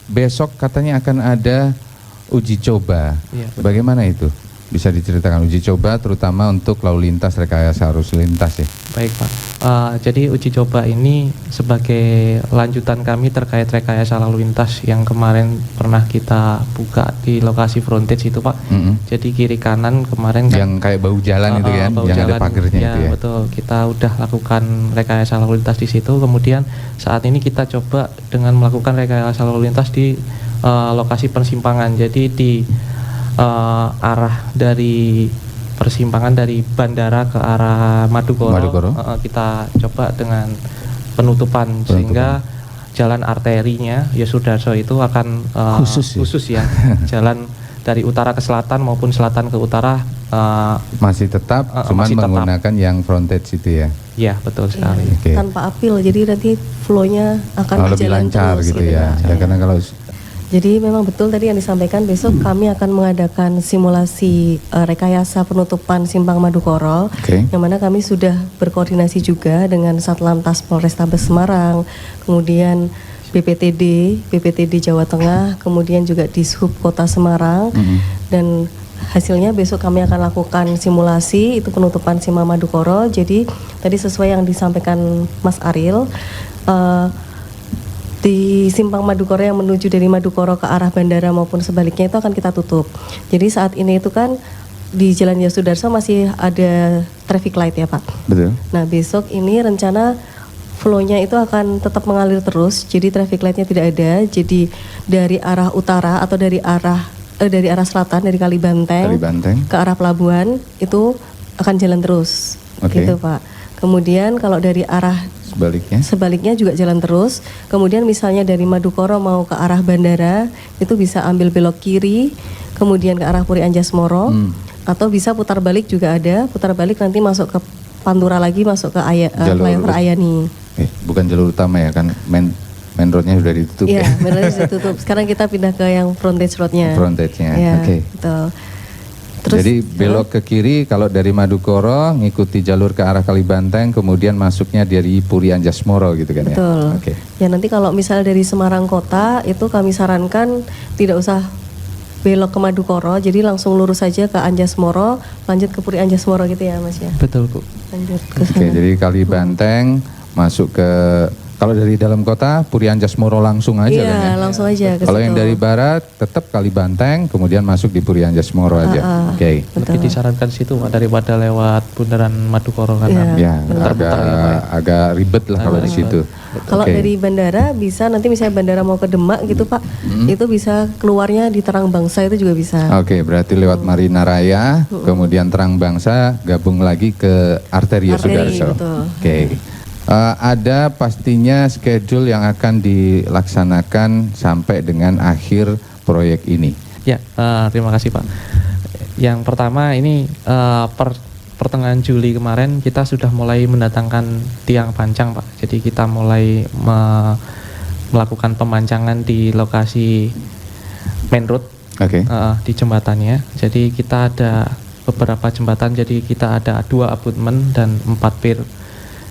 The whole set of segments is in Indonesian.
besok katanya akan ada uji coba. Iya, betul. Bagaimana itu? Bisa diceritakan uji coba terutama untuk lalu lintas rekayasa arus lintas ya? Baik Pak, jadi uji coba ini sebagai lanjutan kami terkait rekayasa lalu lintas yang kemarin pernah kita buka di lokasi frontage itu Pak. Jadi kiri kanan kemarin yang kayak bau jalan itu kan, yang ada pagernya ya, itu ya? Betul, kita udah lakukan rekayasa lalu lintas di situ. Kemudian saat ini kita coba dengan melakukan rekayasa lalu lintas di lokasi persimpangan. Jadi di arah dari persimpangan dari bandara ke arah Madukoro. Kita coba dengan penutupan sehingga jalan arterinya Yosudarso itu akan khusus ya. Jalan dari utara ke selatan maupun selatan ke utara masih tetap, cuman menggunakan yang frontage itu ya? Iya, betul sekali. Okay. Tanpa apil, jadi nanti flow-nya akan lebih lancar terus, gitu ya. Karena kalau jadi memang betul tadi yang disampaikan, besok kami akan mengadakan simulasi rekayasa penutupan Simpang Madukoro, yang mana kami sudah berkoordinasi juga dengan Satlantas Polrestabes Semarang, kemudian BPTD Jawa Tengah, kemudian juga Dishub Kota Semarang, dan hasilnya besok kami akan lakukan simulasi itu penutupan Simpang Madukoro. Jadi tadi sesuai yang disampaikan Mas Ariel, di Simpang Madukoro yang menuju dari Madukoro ke arah bandara maupun sebaliknya itu akan kita tutup. Jadi saat ini itu kan di Jalan Yosudarso masih ada traffic light ya Pak. Betul. Nah besok ini rencana flow-nya itu akan tetap mengalir terus. Jadi traffic light-nya tidak ada. Jadi dari arah utara atau dari arah selatan dari Kalibanteng ke arah pelabuhan itu akan jalan terus. Gitu Pak. Kemudian kalau dari arah sebaliknya juga jalan terus. Kemudian misalnya dari Madukoro mau ke arah bandara itu bisa ambil belok kiri, kemudian ke arah Puri Anjasmoro, atau bisa putar balik juga ada. Putar balik nanti masuk ke Pantura lagi, masuk ke flyover Ayani. Bukan jalur utama ya kan, main roadnya sudah ditutup. Iya, main roadnya sudah ditutup. Sekarang kita pindah ke yang frontage roadnya. Ya, betul. Terus, jadi belok ke kiri kalau dari Madukoro ngikuti jalur ke arah Kalibanteng, kemudian masuknya dari Puri Anjasmoro gitu kan. Betul. Ya. Ya nanti kalau misalnya dari Semarang Kota itu kami sarankan tidak usah belok ke Madukoro, jadi langsung lurus saja ke Anjasmoro, lanjut ke Puri Anjasmoro gitu ya Mas ya. Betul Bu. Lanjut ke sana. Jadi Kalibanteng masuk ke, kalau dari dalam kota Puri Anjasmoro langsung aja kan ya? Langsung aja ke Kalau yang dari barat tetap Kalibanteng, kemudian masuk di Puri Anjasmoro aja. Lebih disarankan situ Pak daripada lewat bundaran Madukoro karena agak ribet lah kalau di situ. Kalau dari bandara bisa, nanti misalnya bandara mau ke Demak gitu Pak, itu bisa keluarnya di Terang Bangsa itu juga bisa. Berarti lewat Marina Raya, kemudian Terang Bangsa, gabung lagi ke Arteri Yosudarso. Ada pastinya schedule yang akan dilaksanakan sampai dengan akhir proyek ini. Ya, terima kasih Pak. Yang pertama ini pertengahan Juli kemarin kita sudah mulai mendatangkan tiang pancang Pak. Jadi kita mulai melakukan pemancangan di lokasi main road, di jembatannya. Jadi kita ada beberapa jembatan, jadi kita ada 2 abutmen dan 4 pier.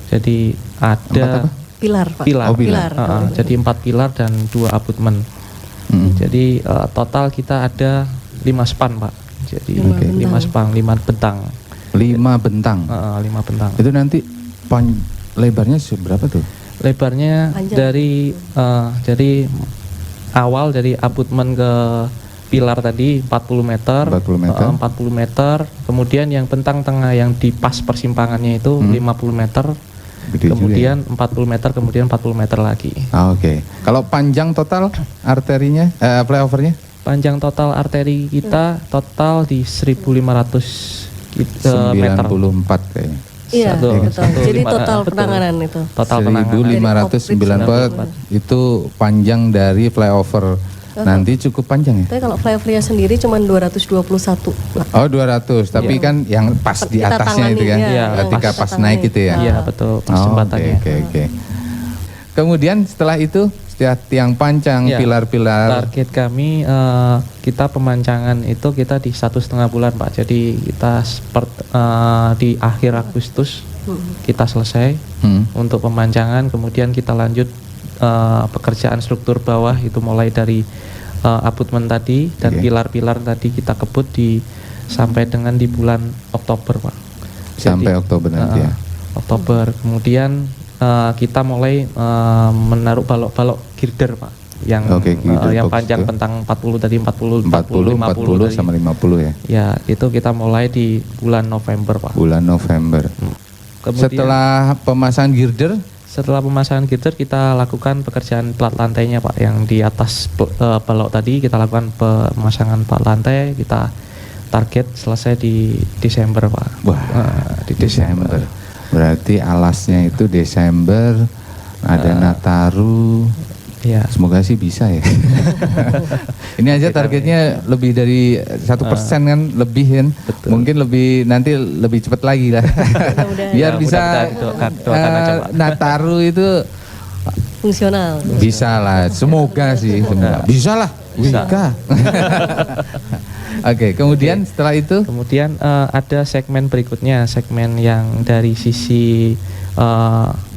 Jadi ada pilar Pak. Pilar. Jadi 4 pilar dan 2 abutmen. Jadi total kita ada 5 span Pak. Jadi 5 span, 5 bentang. 5 bentang. 5 bentang. Itu nanti lebarnya seberapa tuh? Lebarnya dari awal dari abutmen ke pilar tadi 40 meter. 40 meter. Kemudian yang bentang tengah yang di pas persimpangannya itu 50 meter. Kemudian 40 meter, kemudian 40 meter lagi. Kalau panjang total arterinya, flyovernya? Panjang total arteri kita total di 1.500 meter. 94 kayaknya. Iya, betul. Jadi total penanganan itu. Total penanganan. 1.594 itu panjang dari flyover. Nanti cukup panjang ya? Tapi kalau flyovernya sendiri cuma 221. 200, tapi kan yang pas di atasnya itu kan? Ketika pas naik itu ya? Iya, betul, pas jembatannya. Kemudian setelah itu, setiap tiang pancang, pilar-pilar. Target kami, kita pemancangan itu kita di 1,5 bulan Pak. Jadi kita di akhir Agustus kita selesai untuk pemancangan, kemudian kita lanjut pekerjaan struktur bawah itu mulai dari abutmen tadi dan pilar-pilar tadi kita kebut sampai dengan di bulan Oktober, Pak. Sampai Oktober nanti ya. Oktober. Kemudian kita mulai menaruh balok-balok girder, Pak. Yang yang panjang bentang 40 tadi 40 tadi. Sama 50 ya. Ya, itu kita mulai di bulan November, Pak. Bulan November. Kemudian, setelah pemasangan girder kita lakukan pekerjaan plat lantainya, Pak. Yang di atas balok tadi kita lakukan pemasangan plat lantai, kita target selesai di Desember, Pak. Wah, di Desember. Berarti alasnya itu Desember, ada Nataru. Ya. Semoga sih bisa ya. Ini aja targetnya lebih dari 1% kan, lebih kan. Betul. Mungkin nanti lebih cepat lagi lah. Biar bisa Nataru itu fungsional. Bisa lah, semoga sih. Bisa lah. Bisa. Oke, kemudian setelah itu? Kemudian ada segmen berikutnya, segmen yang dari sisi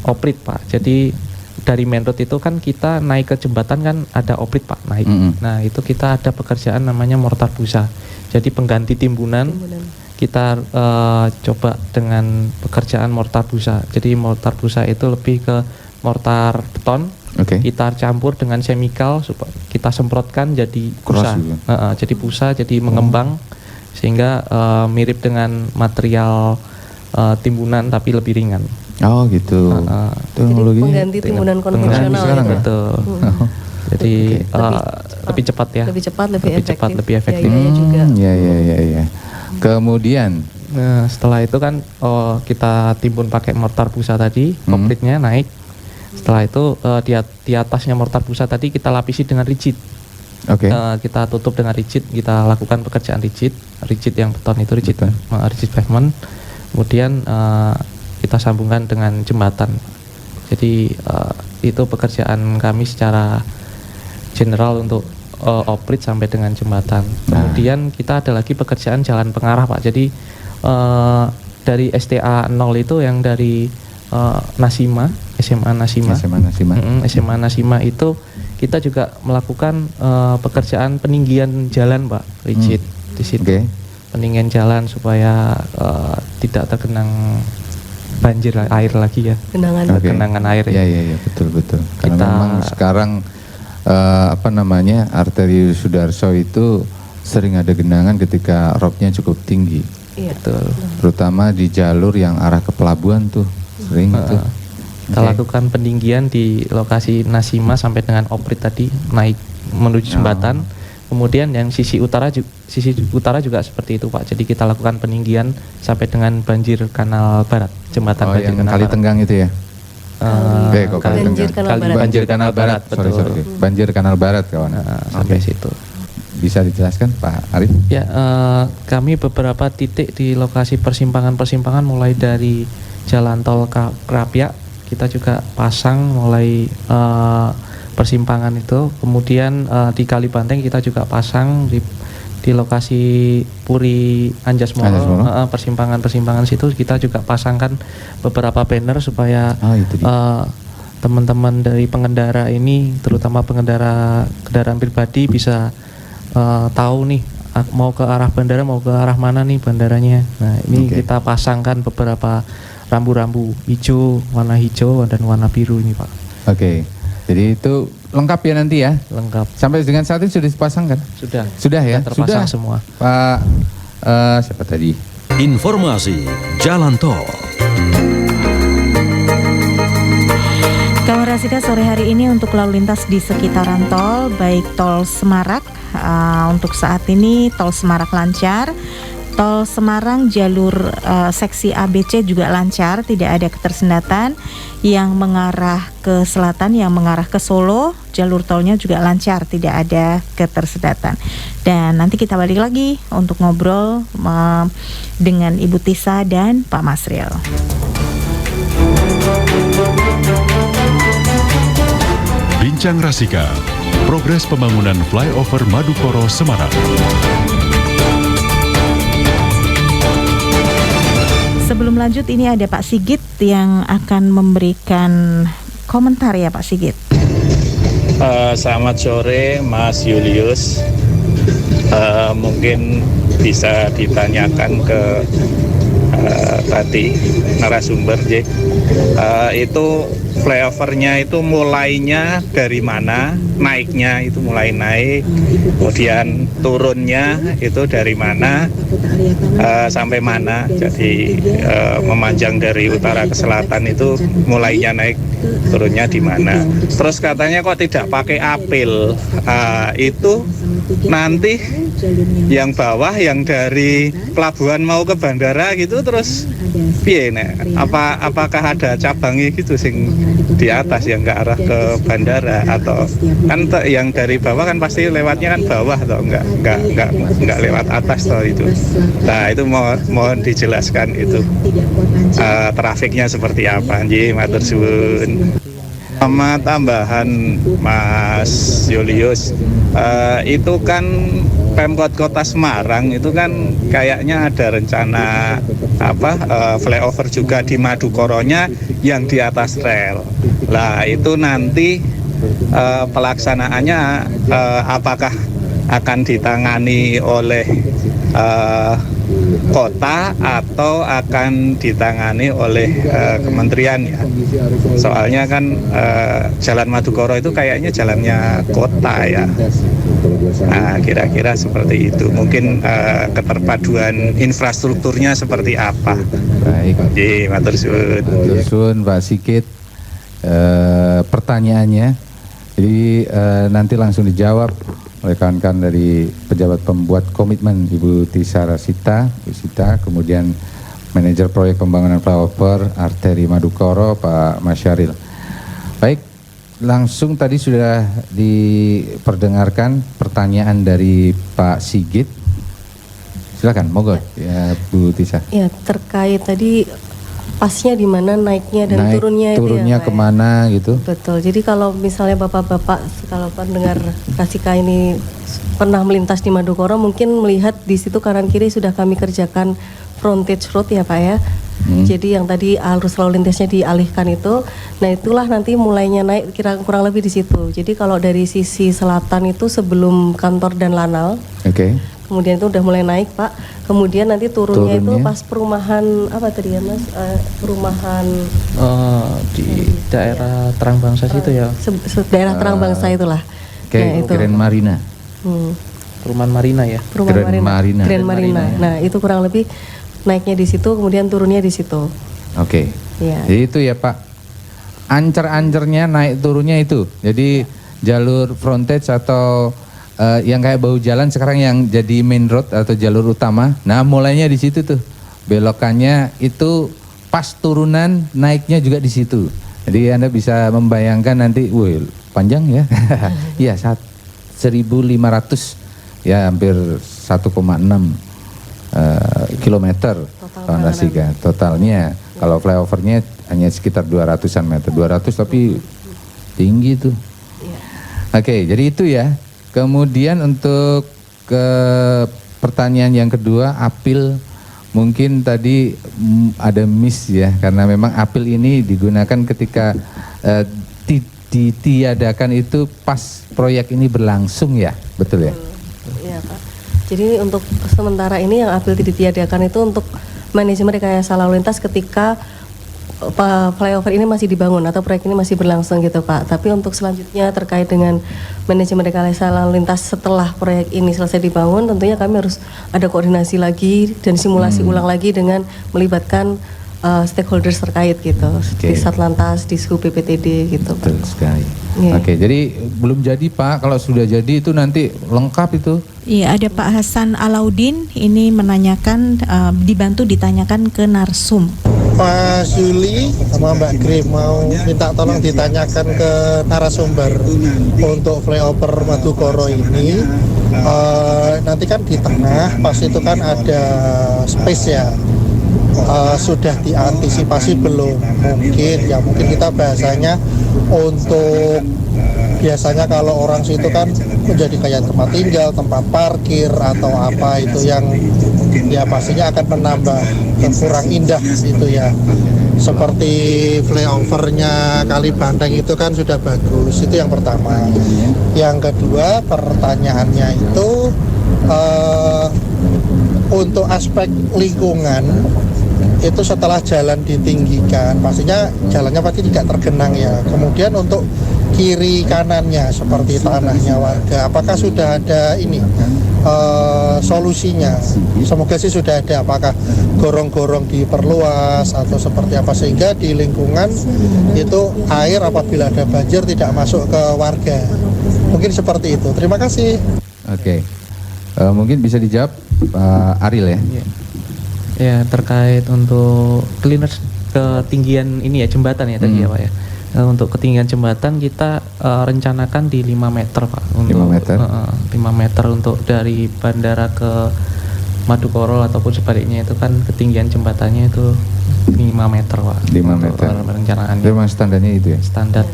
oprit, Pak. Jadi dari main road itu kan kita naik ke jembatan kan ada oprit, Pak, naik. Nah, itu kita ada pekerjaan namanya mortar busa. Jadi pengganti timbunan. Kita coba dengan pekerjaan mortar busa. Jadi mortar busa itu lebih ke mortar beton. Kita campur dengan semikal, kita semprotkan jadi busa. Jadi busa, jadi mengembang sehingga mirip dengan material timbunan tapi lebih ringan. Oh gitu. Jadi pengganti timbunan konvensional sekarang, betul. Jadi lebih cepat ya. Lebih cepat, lebih efektif. Juga. Ya. Kemudian setelah itu kan kita timbun pakai mortar busa tadi, opritnya naik. Setelah itu di atasnya mortar busa tadi kita lapisi dengan rigid. Kita tutup dengan rigid, kita lakukan pekerjaan rigid yang beton itu rigid pavement. Kemudian kita sambungkan dengan jembatan. Jadi itu pekerjaan kami secara general untuk oprit sampai dengan jembatan. Kemudian kita ada lagi pekerjaan jalan pengarah, Pak. Jadi dari STA 0 itu yang dari SMA Nasima itu kita juga melakukan pekerjaan peninggian jalan, Pak, rigid di situ. Peninggian jalan supaya tidak tergenang banjir air lagi ya. Genangan air. Iya, betul. Karena memang sekarang arteri Sudarso itu sering ada genangan ketika ropnya cukup tinggi. Iya. Betul. Terutama di jalur yang arah ke pelabuhan tuh sering itu. Kita lakukan peninggian di lokasi Nasima sampai dengan oprit tadi naik menuju jembatan. Kemudian yang sisi utara juga seperti itu, Pak. Jadi kita lakukan peninggian sampai dengan banjir kanal barat, jembatan banjir yang kanal Kali barat. Tenggang itu ya? Banjir kanal barat. Betul. Sorry. Banjir kanal barat, kawan. Sampai situ. Bisa dijelaskan, Pak Arif? Ya, kami beberapa titik di lokasi persimpangan mulai dari Jalan Tol Krapyak, kita juga pasang mulai persimpangan itu. Kemudian di Kalibanteng kita juga pasang di lokasi Puri Anjasmoro. Persimpangan situ kita juga pasangkan beberapa banner supaya teman-teman dari pengendara ini, terutama pengendara kendaraan pribadi bisa tahu nih mau ke arah bandara, mau ke arah mana nih bandaranya. Nah, ini kita pasangkan beberapa rambu-rambu hijau, warna hijau dan warna biru ini, Pak. Jadi itu lengkap ya nanti ya? Lengkap. Sampai dengan saat ini sudah dipasang kan? Sudah ya? Terpasang semua. Pak, siapa tadi? Informasi Jalan Tol. Kawan Rasika, sore hari ini untuk lalu lintas di sekitaran tol, baik tol Semarak, untuk saat ini tol Semarak lancar. Tol Semarang jalur seksi ABC juga lancar, tidak ada ketersendatan. Yang mengarah ke selatan, yang mengarah ke Solo, jalur tolnya juga lancar, tidak ada ketersendatan. Dan nanti kita balik lagi untuk ngobrol dengan Ibu Tisa dan Pak Masril. Bincang Rasika, progres pembangunan flyover Madukoro Semarang. Sebelum lanjut, ini ada Pak Sigit yang akan memberikan komentar ya, Pak Sigit. Selamat sore Mas Julius. Mungkin bisa ditanyakan ke tadi narasumber itu flyovernya itu mulainya dari mana, naiknya itu mulai naik, kemudian turunnya itu dari mana sampai mana. Jadi memanjang dari utara ke selatan itu mulainya naik, turunnya di mana. Terus katanya kok tidak pakai apil, itu nanti yang bawah yang dari pelabuhan mau ke bandara gitu terus piye nek? Apakah ada cabangnya gitu sing di atas yang ke arah ke bandara, atau kan yang dari bawah kan pasti lewatnya kan bawah atau enggak lewat atas toh itu. Nah, itu mohon dijelaskan itu trafiknya seperti apa. Nggih, matur suwun. Sama tambahan Mas Julius, itu kan Pemkot Kota Semarang itu kan kayaknya ada rencana flyover juga di Madukoronya yang di atas rel. Lah itu nanti pelaksanaannya apakah akan ditangani oleh kota atau akan ditangani oleh kementerian ya. Soalnya kan Jalan Madukoro itu kayaknya jalannya kota ya. Nah, kira-kira seperti itu. Mungkin keterpaduan infrastrukturnya seperti apa. Baik. Matur suwun. Matur suwun Pak Sigit. Pertanyaannya, jadi nanti langsung dijawab oleh kawan-kawan dari pejabat pembuat komitmen Ibu Tisa Rasita, Bu Sita, kemudian manajer proyek pembangunan flyover arteri Madukoro Pak Masyaril. Baik, langsung tadi sudah diperdengarkan pertanyaan dari Pak Sigit. Silakan, monggo ya Bu Tisa. Ya, terkait tadi pasnya di mana, naiknya dan turunnya itu ya, kemana gitu. Betul. Jadi kalau misalnya bapak-bapak, kalau pendengar Kasika ini pernah melintas di Madukoro, mungkin melihat di situ kanan kiri sudah kami kerjakan frontage road ya Pak ya. Jadi yang tadi arus lalu lintasnya dialihkan itu, nah itulah nanti mulainya naik kurang lebih di situ. Jadi kalau dari sisi selatan itu sebelum kantor dan Lanal. Oke. Kemudian itu udah mulai naik Pak. Kemudian nanti turunnya itu pas perumahan apa tadi ya Mas? Perumahan di daerah Terang Bangsa situ ya. Daerah Terang Bangsa itulah. Oke, Grand Marina. Perumahan Marina ya. Grand Marina. Grand Marina. Nah, itu kurang lebih naiknya di situ, kemudian turunnya di situ. Oke. Ya. Jadi itu ya Pak. Ancer-ancernya naik turunnya itu. Jadi jalur frontage atau yang kayak bahu jalan sekarang yang jadi main road atau jalur utama. Nah, mulainya di situ tuh. Belokannya itu pas turunan, naiknya juga di situ. Jadi Anda bisa membayangkan nanti, wih, panjang ya. Iya, 1.500 ya, hampir 1,6 kilometer kawan Rasika totalnya. Kalau flyovernya hanya sekitar 200-an meter. 200 tapi tinggi tuh. Oke, jadi itu ya. Kemudian untuk ke pertanyaan yang kedua, apil mungkin tadi ada miss ya, karena memang apil ini digunakan ketika ditiadakan itu pas proyek ini berlangsung ya, betul ya? Iya Pak. Jadi untuk sementara ini yang apil ditiadakan itu untuk manajemen rekayasa lalu lintas ketika flyover ini masih dibangun atau proyek ini masih berlangsung gitu Pak. Tapi untuk selanjutnya terkait dengan manajemen rekayasa lalu lintas setelah proyek ini selesai dibangun, tentunya kami harus ada koordinasi lagi dan simulasi ulang lagi dengan melibatkan stakeholders terkait gitu, di Satlantas, di Sub BPTD gitu Pak. Betul sekali. Oke, jadi belum jadi Pak, kalau sudah jadi itu nanti lengkap itu. Iya, ada Pak Hasan Alaudin ini menanyakan, dibantu ditanyakan ke Narsum. Pak Yuli sama Mbak Grim mau minta tolong ditanyakan ke narasumber untuk flyover Madukoro ini. Nanti kan di tengah pas itu kan ada space ya. Sudah diantisipasi belum? Mungkin kita bahasanya untuk biasanya kalau orang situ kan menjadi kayak tempat tinggal, tempat parkir atau apa itu yang ya pastinya akan menambah kurang indah itu ya. seperti flyovernya Kali Banteng itu kan sudah bagus, itu yang pertama. Yang kedua, pertanyaannya itu untuk aspek lingkungan itu setelah jalan ditinggikan, pastinya jalannya pasti tidak tergenang ya. Kemudian untuk kiri kanannya seperti tanahnya warga, apakah sudah ada ini solusinya? Semoga sih sudah ada. Apakah gorong-gorong diperluas atau seperti apa sehingga di lingkungan itu air apabila ada banjir tidak masuk ke warga? Mungkin seperti itu. Terima kasih. Oke. Mungkin bisa dijawab Pak Ariel ya. Ya, terkait untuk cleaners ketinggian ini ya jembatan ya tadi ya Pak ya. Untuk ketinggian jembatan kita rencanakan di 5 meter Pak. Untuk 5 meter? 5 meter untuk dari bandara ke Madukoro ataupun sebaliknya itu kan ketinggian jembatannya itu 5 meter Pak. 5 meter. Perencanaannya. Itu memang standarnya itu ya? Standar.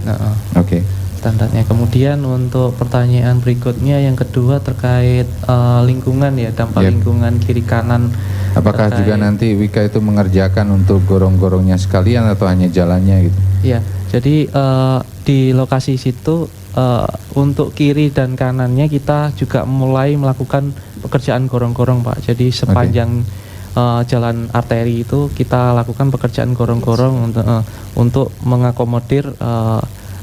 Oke. Standarnya. Kemudian untuk pertanyaan berikutnya yang kedua terkait lingkungan ya, dampak lingkungan kiri kanan. Apakah juga nanti Wika itu mengerjakan untuk gorong-gorongnya sekalian atau hanya jalannya gitu? Iya, jadi di lokasi situ untuk kiri dan kanannya kita juga mulai melakukan pekerjaan gorong-gorong Pak. Jadi sepanjang jalan arteri itu kita lakukan pekerjaan gorong-gorong untuk mengakomodir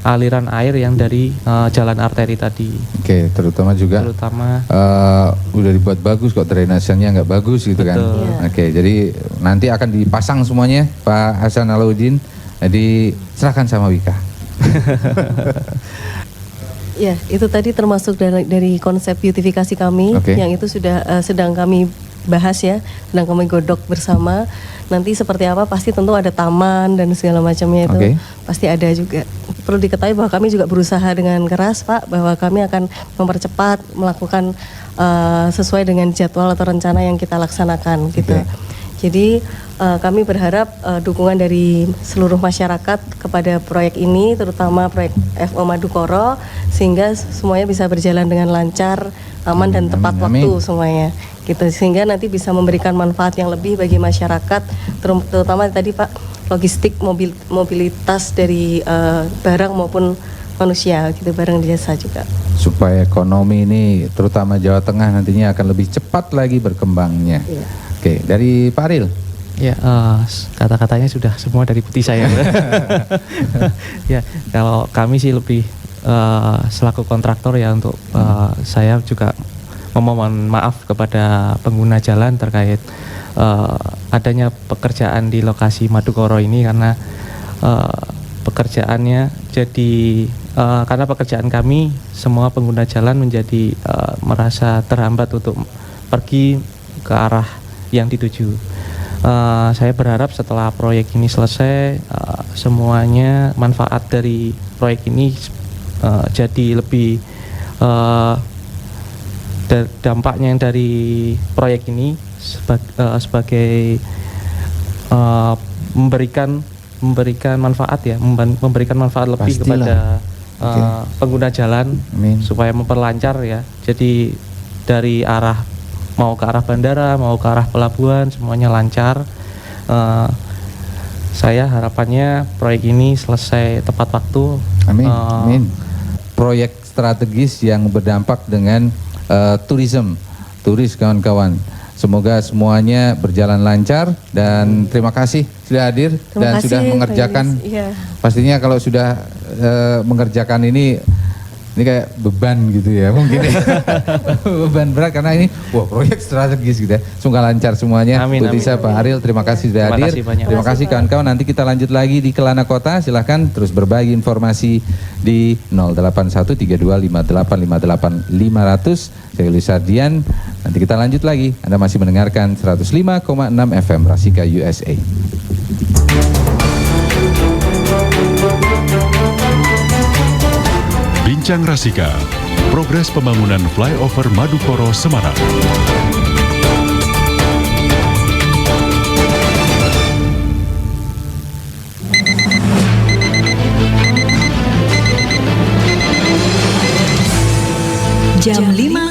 aliran air yang dari jalan arteri tadi. Oke, terutama juga udah dibuat bagus kok, drainasenya nggak bagus gitu. Betul. Kan. Yeah. Oke, jadi nanti akan dipasang semuanya Pak Hasan Alauddin. Jadi serahkan sama Wika. Ya, itu tadi termasuk dari konsep beautifikasi kami yang itu sudah sedang kami bahas ya, sedang kami godok bersama. Nanti seperti apa pasti tentu ada taman dan segala macamnya itu pasti ada juga. Perlu diketahui bahwa kami juga berusaha dengan keras Pak, bahwa kami akan mempercepat melakukan sesuai dengan jadwal atau rencana yang kita laksanakan gitu. Jadi kami berharap dukungan dari seluruh masyarakat kepada proyek ini, terutama proyek FO Madukoro, sehingga semuanya bisa berjalan dengan lancar, aman dan tepat waktu semuanya. Gitu, sehingga nanti bisa memberikan manfaat yang lebih bagi masyarakat, terutama tadi Pak, logistik mobilitas dari barang maupun manusia gitu, barang dan jasa juga. Supaya ekonomi ini terutama Jawa Tengah nantinya akan lebih cepat lagi berkembangnya. Oke, dari Pak Ariel. Ya, kata-katanya sudah semua dari putih saya. Ya, kalau kami sih lebih selaku kontraktor ya untuk saya juga memohon maaf kepada pengguna jalan terkait adanya pekerjaan di lokasi Madukoro ini karena pekerjaannya jadi karena pekerjaan kami semua pengguna jalan menjadi merasa terhambat untuk pergi ke arah yang dituju. Saya berharap setelah proyek ini selesai semuanya manfaat dari proyek ini jadi lebih dampaknya yang dari proyek ini sebagai memberikan manfaat ya, memberikan manfaat lebih kepada pengguna jalan. Supaya memperlancar ya. Jadi dari arah mau ke arah bandara, mau ke arah pelabuhan semuanya lancar. Saya harapannya proyek ini selesai tepat waktu. Amin. Proyek strategis yang berdampak dengan turis kawan-kawan. Semoga semuanya berjalan lancar dan terima kasih sudah hadir dan sudah mengerjakan. Pastinya kalau sudah mengerjakan ini kayak beban gitu ya mungkin ya. Beban berat karena ini proyek strategis gitu ya. Semoga lancar semuanya. Bu Tisa, Pak Ariel, terima kasih sudah hadir. Terima kasih kawan-kawan. Nanti kita lanjut lagi di Kelana Kota. Silahkan terus berbagi informasi di 081325858500. Saya Luis Ardian. Nanti kita lanjut lagi. Anda masih mendengarkan 105,6 FM Rasika USA. Bincang Rasika, progres pembangunan flyover Madukoro Semarang. Jam 5